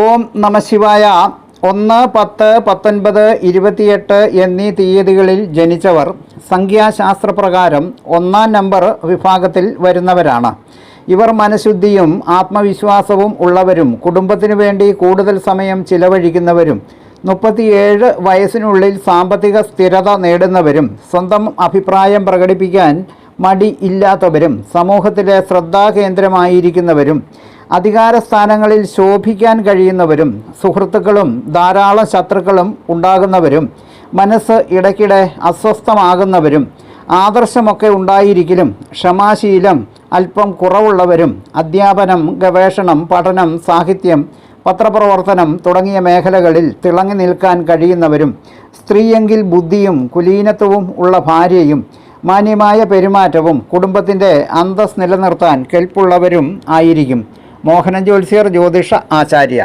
ഓം നമഃശിവായ. 1, 10, 19, 28 എന്നീ തീയതികളിൽ ജനിച്ചവർ സംഖ്യാശാസ്ത്രപ്രകാരം 1-ാം നമ്പർ വിഭാഗത്തിൽ വരുന്നവരാണ്. ഇവർ മനഃശുദ്ധിയും ആത്മവിശ്വാസവും ഉള്ളവരും കുടുംബത്തിനു വേണ്ടി കൂടുതൽ സമയം ചിലവഴിക്കുന്നവരും 37 വയസ്സിനുള്ളിൽ സാമ്പത്തിക സ്ഥിരത നേടുന്നവരും സ്വന്തം അഭിപ്രായം പ്രകടിപ്പിക്കാൻ മടി ഇല്ലാത്തവരും സമൂഹത്തിലെ ശ്രദ്ധാകേന്ദ്രമായിരിക്കുന്നവരും അധികാര സ്ഥാനങ്ങളിൽ ശോഭിക്കാൻ കഴിയുന്നവരും സുഹൃത്തുക്കളും ധാരാളം ശത്രുക്കളും ഉണ്ടാകുന്നവരും മനസ്സ് ഇടയ്ക്കിടെ അസ്വസ്ഥമാകുന്നവരും ആദർശമൊക്കെ ഉണ്ടായിരിക്കലും ക്ഷമാശീലം അല്പം കുറവുള്ളവരും അധ്യാപനം, ഗവേഷണം, പഠനം, സാഹിത്യം, പത്രപ്രവർത്തനം തുടങ്ങിയ മേഖലകളിൽ തിളങ്ങി നിൽക്കാൻ കഴിയുന്നവരും സ്ത്രീയെങ്കിൽ ബുദ്ധിയും കുലീനത്വവും ഉള്ള ഭാര്യയും മാന്യമായ പെരുമാറ്റവും കുടുംബത്തിൻ്റെ അന്തസ് നിലനിർത്താൻ കെൽപ്പുള്ളവരും ആയിരിക്കും. മോഹനൻ ജ്യോത്സ്യർ ജ്യോതിഷ ആചാര്യ.